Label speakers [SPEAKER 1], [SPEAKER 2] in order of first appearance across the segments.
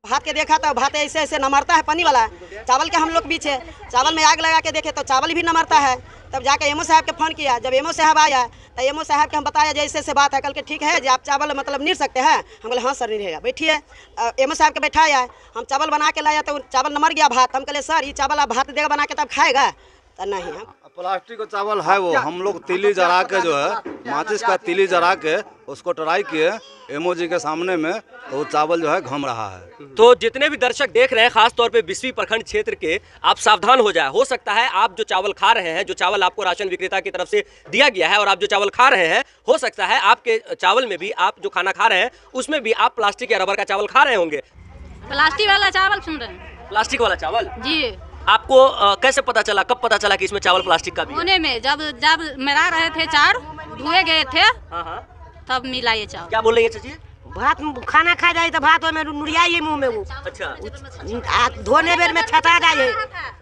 [SPEAKER 1] भात के देखा तो भात ऐसे ऐसे नमरता है पानी वाला। चावल के हम लोग बीच है, चावल में आग लगा के देखे तो चावल भी नमरता है। तब जाके एमओ साहब के फ़ोन किया। जब एमओ साहब आया तो एमओ साहब के हम बताया जैसे ऐसे बात है। कल के ठीक है जो आप चावल मतलब नहीं सकते हैं। हम बोले हाँ सर नहीं रहेगा, बैठिए। एमओ साहब के बैठाया, हम चावल बना के लाया तो चावल नमर गया भात। हम कहले सर ये चावल आप भात देगा बना के तब खाएगा? तो नहीं, हम
[SPEAKER 2] प्लास्टिक का चावल है वो हम लोग तीली जला के जो है माचिस का तीली जला के उसको ट्राई किए एमओ जी के सामने में, तो वो चावल जो है घम रहा है।
[SPEAKER 3] तो जितने भी दर्शक देख रहे हैं, खास तौर पे 20वीं प्रखंड क्षेत्र के, आप सावधान हो जाए। हो सकता है आप जो चावल खा रहे हैं, जो चावल आपको राशन विक्रेता की तरफ से दिया गया है और आप जो चावल खा रहे हैं, हो सकता है आपके चावल में भी, आप जो खाना खा रहे हैं उसमें भी आप प्लास्टिक या रबर का चावल खा रहे होंगे।
[SPEAKER 4] प्लास्टिक वाला चावल सुन रहे हैं?
[SPEAKER 3] प्लास्टिक वाला चावल
[SPEAKER 4] जी।
[SPEAKER 3] आपको कैसे पता चला, कब पता चला कि इसमें चावल प्लास्टिक का भी है?
[SPEAKER 4] होने में जब मिला रहे थे, चार धुए गए थे,
[SPEAKER 3] हाँ।
[SPEAKER 4] तब मिला ये चावल।
[SPEAKER 3] क्या बोल रही है चाची?
[SPEAKER 5] भात खाना खा जाए तो भात में नुरियाई मुंह में वो।
[SPEAKER 3] अच्छा।
[SPEAKER 5] धोने बेर में छटा जाए।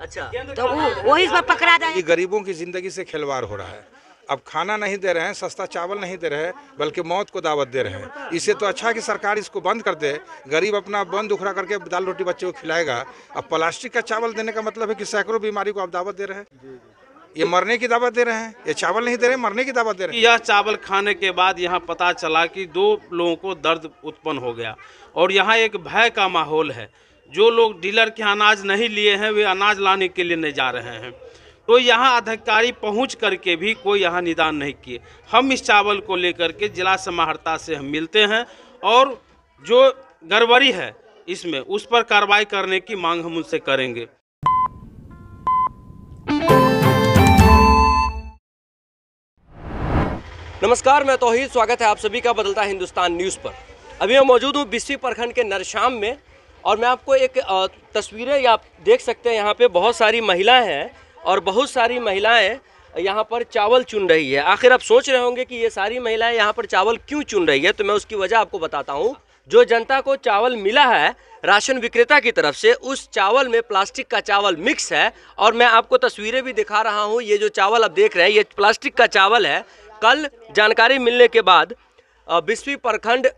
[SPEAKER 3] अच्छा।
[SPEAKER 5] तो वही पर पकड़ा जाए।
[SPEAKER 6] गरीबों की जिंदगी से खिलवाड़ हो रहा है। अब खाना नहीं दे रहे हैं, सस्ता चावल नहीं दे रहे हैं, बल्कि मौत को दावत दे रहे हैं। इससे तो अच्छा है कि सरकार इसको बंद कर दे। गरीब अपना बंद उखड़ा करके दाल रोटी बच्चे को खिलाएगा। अब प्लास्टिक का चावल देने का मतलब है कि सैकड़ों बीमारी को आप दावत दे रहे हैं। ये मरने की दावत दे रहे हैं। ये चावल नहीं दे रहे, मरने की दावत दे रहे हैं।
[SPEAKER 7] यह चावल खाने के बाद यहाँ पता चला कि 2 लोगों को दर्द उत्पन्न हो गया और यहाँ एक भय का माहौल है। जो लोग डीलर के अनाज नहीं लिए हैं वे अनाज लाने के लिए नहीं जा रहे हैं। तो यहाँ अधिकारी पहुँच करके भी कोई यहाँ निदान नहीं किए। हम इस चावल को लेकर के जिला समाहर्ता से हम मिलते हैं और जो गड़बड़ी है इसमें उस पर कार्रवाई करने की मांग हम उनसे करेंगे।
[SPEAKER 3] नमस्कार, मैं तौहीद, स्वागत है आप सभी का बदलता हिंदुस्तान न्यूज़ पर। अभी मैं मौजूद हूँ 20वीं प्रखंड के नरशाम में और मैं आपको एक तस्वीरें आप देख सकते हैं। यहाँ पे बहुत सारी महिलाएं हैं और बहुत सारी महिलाएं यहाँ पर चावल चुन रही है। आखिर आप सोच रहे होंगे कि ये सारी महिलाएं यहाँ पर चावल क्यों चुन रही है, तो मैं उसकी वजह आपको बताता हूँ। जो जनता को चावल मिला है राशन विक्रेता की तरफ से, उस चावल में प्लास्टिक का चावल मिक्स है और मैं आपको तस्वीरें भी दिखा रहा हूँ। ये जो चावल आप देख रहे हैं ये प्लास्टिक का चावल है। कल जानकारी मिलने के बाद 20वीं प्रखंड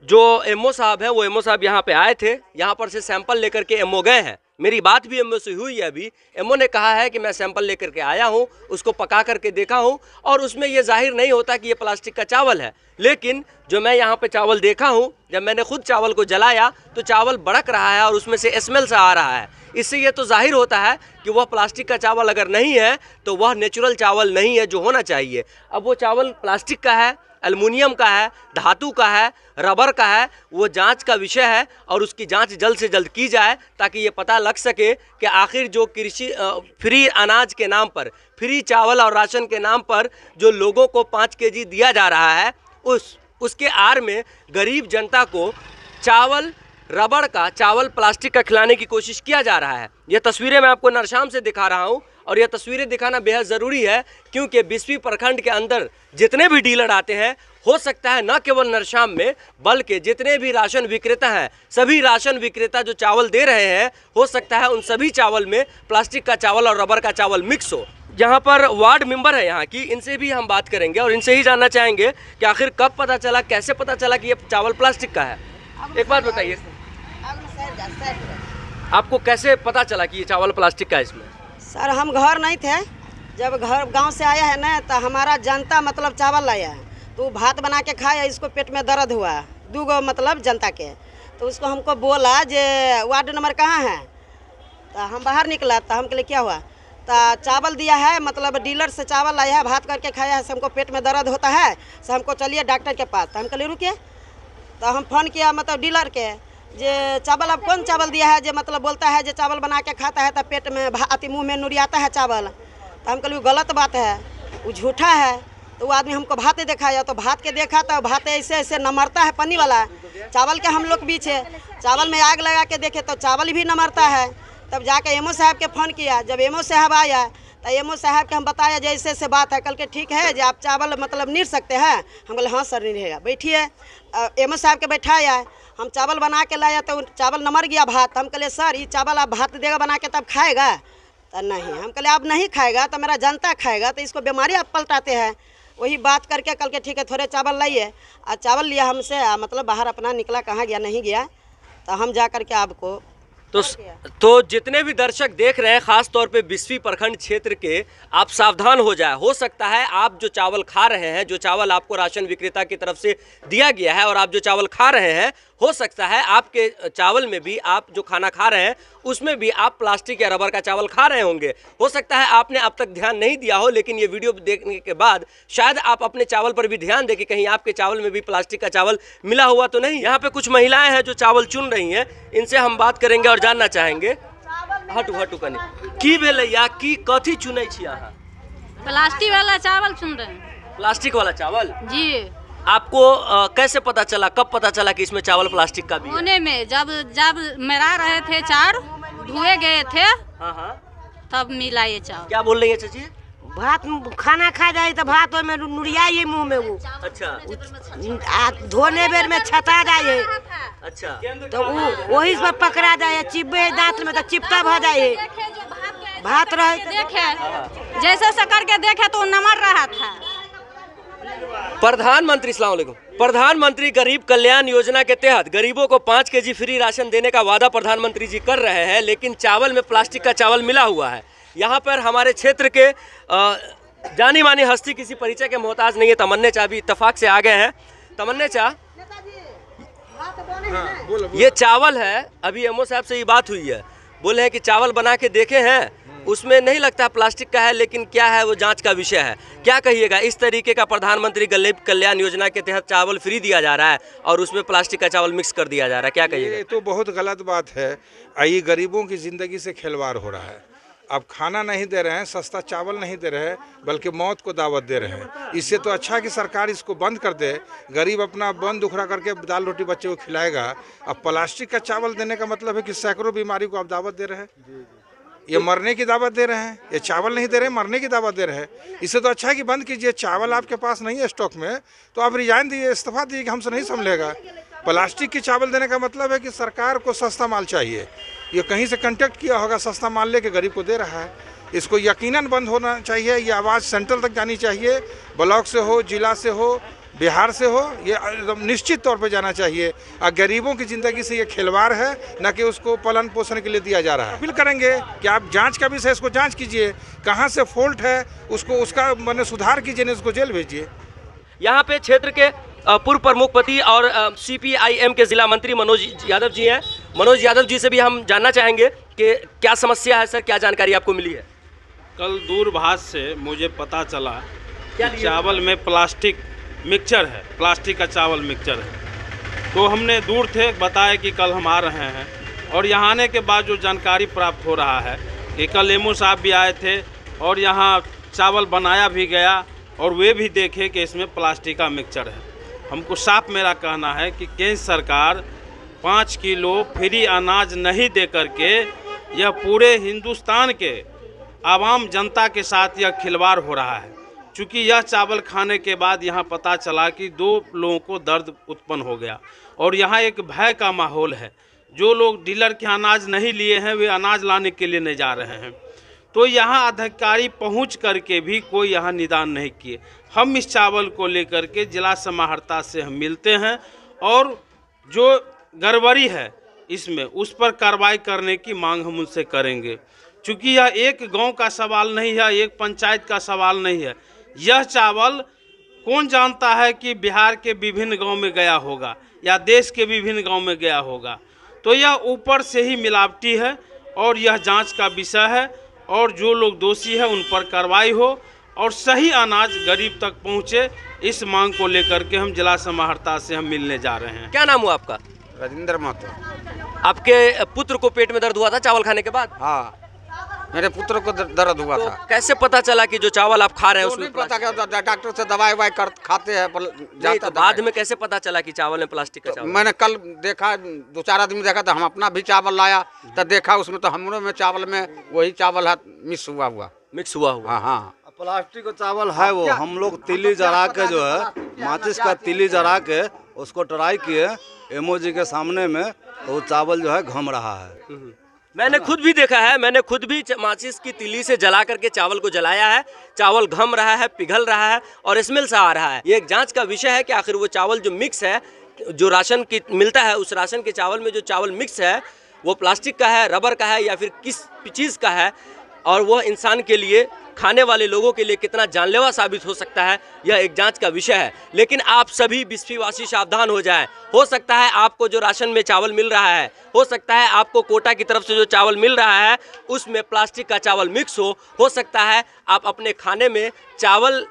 [SPEAKER 3] जो एमओ साहब हैं, वो एमओ साहब यहाँ पे आए थे। यहाँ पर से सैंपल लेकर के एमओ गए हैं। मेरी बात भी एमओ से हुई है अभी। एमओ ने कहा है कि मैं सैंपल लेकर के आया हूँ, उसको पका करके देखा हूँ और उसमें ये जाहिर नहीं होता कि ये प्लास्टिक का चावल है। लेकिन जो मैं यहाँ पे चावल देखा हूँ, जब मैंने खुद चावल को जलाया तो चावल बड़क रहा है और उसमें से स्मेल सा आ रहा है। इससे ये तो जाहिर होता है कि वह प्लास्टिक का चावल अगर नहीं है तो वह नेचुरल चावल नहीं है जो होना चाहिए। अब वो चावल प्लास्टिक का है, एल्युमिनियम का है, धातु का है, रबर का है, वो जांच का विषय है और उसकी जांच जल्द से जल्द की जाए ताकि ये पता लग सके कि आखिर जो कृषि फ्री अनाज के नाम पर, फ्री चावल और राशन के नाम पर जो लोगों को 5 केजी दिया जा रहा है, उसके आड़ में गरीब जनता को चावल रबड़ का, चावल प्लास्टिक का खिलाने की कोशिश किया जा रहा है। ये तस्वीरें मैं आपको नरशाम से दिखा रहा हूँ और यह तस्वीरें दिखाना बेहद ज़रूरी है क्योंकि 20वीं प्रखंड के अंदर जितने भी डीलर आते हैं, हो सकता है न केवल नरशाम में बल्कि जितने भी राशन विक्रेता हैं, सभी राशन विक्रेता जो चावल दे रहे हैं, हो सकता है उन सभी चावल में प्लास्टिक का चावल और रबर का चावल मिक्स हो। यहाँ पर वार्ड मेंबर है यहाँ की, इनसे भी हम बात करेंगे और इनसे ही जानना चाहेंगे कि आखिर कब पता चला, कैसे पता चला कि ये चावल प्लास्टिक का है। एक बात बताइए, आपको कैसे पता चला कि ये चावल प्लास्टिक का है? इसमें
[SPEAKER 1] सर हम घर नहीं थे, जब घर गांव से आया है ना तो हमारा जनता मतलब चावल लाया है तो भात बना के खाया, इसको पेट में दर्द हुआ 2 गो मतलब जनता के। तो उसको हमको बोला जे वार्ड नंबर कहाँ है, तो हम बाहर निकला तो हम कहले क्या हुआ, तो चावल दिया है मतलब डीलर से चावल लाया है, भात करके खाया है, हमको पेट में दर्द होता है, से हमको चलिए डॉक्टर के पास। तो हम कहले रुकिए, तो हम फ़ोन किया मतलब डीलर के जे चावल अब कौन चावल दिया है, जो मतलब बोलता है जो चावल बना के खाता है तो पेट में अति मुँह में नुरियाता है चावल। तो हम कहले वो गलत बात है, वो झूठा है। तो वो आदमी हमको भात दिखाया, तो भात के देखा तो भात ऐसे ऐसे नमरता है पानी वाला। चावल के हम लोग बीच है, चावल में आग लगा के देखे तो चावल भी नमरता है। तब जाके एमओ साहब के फ़ोन किया। जब एमओ साहब आया तो एमओ साहब के हम बताया जैसे ऐसे बात है। कल के ठीक है जो आप चावल मतलब नहीं सकते हैं? हम बोले हाँ सर नहीं रहेगा, बैठिए। एमओ साहब के बैठाया, हम चावल बना के लाया तो चावल नमर गया भात। हम कहले सर ये चावल आप भात देगा बना के तब खाएगा? तो नहीं। हम कहले आप नहीं खाएगा तो मेरा जनता खाएगा, तो इसको बीमारी आप पलटाते हैं। वही बात करके कल के ठीक है थोड़े चावल लाइए। और चावल लिया हमसे, मतलब बाहर अपना निकला, कहाँ गया नहीं गया। तो हम जा कर के आपको
[SPEAKER 3] तो जितने भी दर्शक देख रहे हैं, खास तौर पे बिस्फी प्रखंड क्षेत्र के, आप सावधान हो जाए। हो सकता है आप जो चावल खा रहे हैं, जो चावल आपको राशन विक्रेता की तरफ से दिया गया है और आप जो चावल खा रहे हैं, हो सकता है आपके चावल में भी, आप जो खाना खा रहे हैं उसमें भी आप प्लास्टिक या रबर का चावल खा रहे होंगे। हो सकता है आपने अब तक ध्यान नहीं दिया हो, लेकिन ये वीडियो देखने के बाद शायद आप अपने चावल पर भी ध्यान दें कि कहीं आपके चावल में भी प्लास्टिक का चावल मिला हुआ तो नहीं। यहाँ पे कुछ महिलाएं हैं जो चावल चुन रही हैं, इनसे हम बात करेंगे और जानना चाहेंगे। हटू कनी की भेलैया, की कथी चुनै छी अहाँ?
[SPEAKER 4] प्लास्टिक वाला चावल चुन रहे हैं।
[SPEAKER 3] प्लास्टिक वाला चावल
[SPEAKER 4] जी।
[SPEAKER 3] आपको कैसे पता चला, कब पता चला कि इसमें चावल प्लास्टिक का भी है?
[SPEAKER 4] होने में जब मेरा रहे थे चार, धुए गए थे, तब मिला ये चावल।
[SPEAKER 3] क्या बोल रही है चाची?
[SPEAKER 5] भात खाना खा जाए तो भात में नुरिया ये मुँह में वो।
[SPEAKER 3] अच्छा।
[SPEAKER 5] धोने बेर में छता जाए।
[SPEAKER 3] अच्छा।
[SPEAKER 5] तो वही पर पकड़ा जाए, चिपे दांत में तो चिपटा भ जाए। भात रहे
[SPEAKER 4] देखे जैसे सकर के देखे तो नमर रहा था।
[SPEAKER 3] प्रधानमंत्री, अस्सलाम वालेकुम। प्रधानमंत्री गरीब कल्याण योजना के तहत गरीबों को 5 केजी फ्री राशन देने का वादा प्रधानमंत्री जी कर रहे हैं, लेकिन चावल में प्लास्टिक का चावल मिला हुआ है। यहाँ पर हमारे क्षेत्र के जानी मानी हस्ती, किसी परिचय के मोहताज नहीं है, तमन्ने चा भी इत्तेफाक से आ गए हैं। तमन्ने चा, ये चावल है, अभी एमओ साहब से ये बात हुई है, बोले हैं कि चावल बना के देखे हैं, उसमें नहीं लगता प्लास्टिक का है, लेकिन क्या है वो जांच का विषय है। क्या कहिएगा, इस तरीके का प्रधानमंत्री गरीब कल्याण योजना के तहत चावल फ्री दिया जा रहा है और उसमें प्लास्टिक का चावल मिक्स कर दिया जा रहा है, क्या कहिएगा?
[SPEAKER 6] ये तो बहुत गलत बात है। ये गरीबों की ज़िंदगी से खिलवाड़ हो रहा है। अब खाना नहीं दे रहे हैं, सस्ता चावल नहीं दे रहे हैं, बल्कि मौत को दावत दे रहे हैं। इससे तो अच्छा कि सरकार इसको बंद कर दे, गरीब अपना बंद दुखड़ा करके दाल रोटी बच्चे को खिलाएगा। अब प्लास्टिक का चावल देने का मतलब है कि सैकड़ों बीमारी को आप दावत दे रहे हैं। ये मरने की दावत दे रहे हैं, ये चावल नहीं दे रहे, मरने की दावत दे रहे हैं। इससे तो अच्छा है कि बंद कीजिए। चावल आपके पास नहीं है स्टॉक में तो आप रिजाइन दिए, इस्तीफा दिए कि हमसे नहीं संभलेगा। प्लास्टिक की चावल देने का मतलब है कि सरकार को सस्ता माल चाहिए। ये कहीं से कंटेक्ट किया होगा, सस्ता माल लेके गरीब को दे रहा है। इसको यकीनन बंद होना चाहिए। ये आवाज़ सेंट्रल तक जानी चाहिए, ब्लॉक से हो, जिला से हो, बिहार से हो, ये निश्चित तौर पे जाना चाहिए। और गरीबों की ज़िंदगी से ये खिलवाड़ है, न कि उसको पालन पोषण के लिए दिया जा रहा है। अपील करेंगे कि आप जांच का विषय, इसको जांच कीजिए, कहाँ से फॉल्ट है उसका मैंने सुधार कीजिए, नहीं उसको जेल भेजिए।
[SPEAKER 3] यहाँ पे क्षेत्र के पूर्व प्रमुखपति और CPIM के जिला मंत्री मनोज यादव जी हैं। मनोज यादव जी से भी हम जानना चाहेंगे कि क्या समस्या है सर, क्या जानकारी आपको मिली है?
[SPEAKER 7] कल दूरभाष से मुझे पता चला कि चावल में प्लास्टिक मिक्सचर है, प्लास्टिक का चावल मिक्सचर है। तो हमने दूर थे, बताया कि कल हम आ रहे हैं, और यहाँ आने के बाद जो जानकारी प्राप्त हो रहा है कि कल एमओ साहब भी आए थे और यहाँ चावल बनाया भी गया और वे भी देखे कि इसमें प्लास्टिक का मिक्सचर है। हमको साफ मेरा कहना है कि केंद्र सरकार 5 किलो फ्री अनाज नहीं दे करके यह पूरे हिंदुस्तान के आवाम जनता के साथ यह खिलवाड़ हो रहा है। चूँकि यह चावल खाने के बाद यहाँ पता चला कि 2 लोगों को दर्द उत्पन्न हो गया और यहाँ एक भय का माहौल है। जो लोग डीलर के अनाज नहीं लिए हैं वे अनाज लाने के लिए नहीं जा रहे हैं। तो यहाँ अधिकारी पहुँच करके भी कोई यहाँ निदान नहीं किए। हम इस चावल को लेकर के जिला समाहर्ता से हम मिलते हैं और जो गड़बड़ी है इसमें उस पर कार्रवाई करने की मांग हम उनसे करेंगे। चूँकि यह एक गांव का सवाल नहीं है, एक पंचायत का सवाल नहीं है। यह चावल कौन जानता है कि बिहार के विभिन्न गांव में गया होगा या देश के विभिन्न गांव में गया होगा। तो यह ऊपर से ही मिलावटी है और यह जांच का विषय है और जो लोग दोषी है उन पर कार्रवाई हो और सही अनाज गरीब तक पहुंचे। इस मांग को लेकर के हम जिला समाहर्ता से हम मिलने जा रहे हैं।
[SPEAKER 3] क्या नाम हुआ आपका?
[SPEAKER 8] राजेंद्र महतो।
[SPEAKER 3] आपके पुत्र को पेट में दर्द हुआ था चावल खाने के बाद?
[SPEAKER 8] हाँ, मेरे पुत्र को दर्द हुआ था।
[SPEAKER 3] कैसे पता चला कि जो चावल आप खा रहे हैं उसमें
[SPEAKER 8] पता क्या, डॉक्टर से दवाई वाई खाते हैं
[SPEAKER 3] तो बाद में कैसे पता चला कि चावल में प्लास्टिक का चावल?
[SPEAKER 8] मैंने कल देखा, 2-4 आदमी देखा तो हम अपना भी चावल लाया तो देखा उसमें तो हमरों में चावल में वही चावल है मिक्स हुआ। हाँ,
[SPEAKER 2] प्लास्टिक का चावल है वो। हम लोग तिली जला के जो है, माचिस का तिली जला के उसको ट्राई किए एमओ जी के सामने में, तो वो चावल जो है घम रहा है।
[SPEAKER 3] मैंने खुद भी देखा है, मैंने खुद भी माचिस की तिली से जला करके चावल को जलाया है। चावल घम रहा है, पिघल रहा है और स्मेल सा आ रहा है। ये एक जांच का विषय है कि आखिर वो चावल जो मिक्स है जो राशन की मिलता है उस राशन के चावल में जो चावल मिक्स है वो प्लास्टिक का है, रबर का है या फिर किस चीज़ का है, और वह इंसान के लिए, खाने वाले लोगों के लिए कितना जानलेवा साबित हो सकता है, यह एक जांच का विषय है। लेकिन आप सभी बिस्फीवासी सावधान हो जाएं। हो सकता है आपको जो राशन में चावल मिल रहा है, हो सकता है आपको कोटा की तरफ से जो चावल मिल रहा है उसमें प्लास्टिक का चावल मिक्स हो सकता है आप अपने खाने में चावल,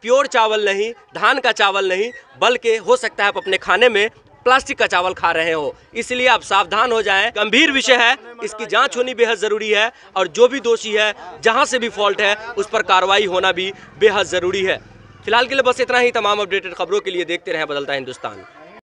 [SPEAKER 3] प्योर चावल नहीं, धान का चावल नहीं, बल्कि हो सकता है आप अपने खाने में प्लास्टिक का चावल खा रहे हो। इसलिए आप सावधान हो जाएं। गंभीर विषय है, इसकी जांच होनी बेहद ज़रूरी है और जो भी दोषी है, जहां से भी फॉल्ट है, उस पर कार्रवाई होना भी बेहद ज़रूरी है। फिलहाल के लिए बस इतना ही। तमाम अपडेटेड खबरों के लिए देखते रहें बदलता हिंदुस्तान।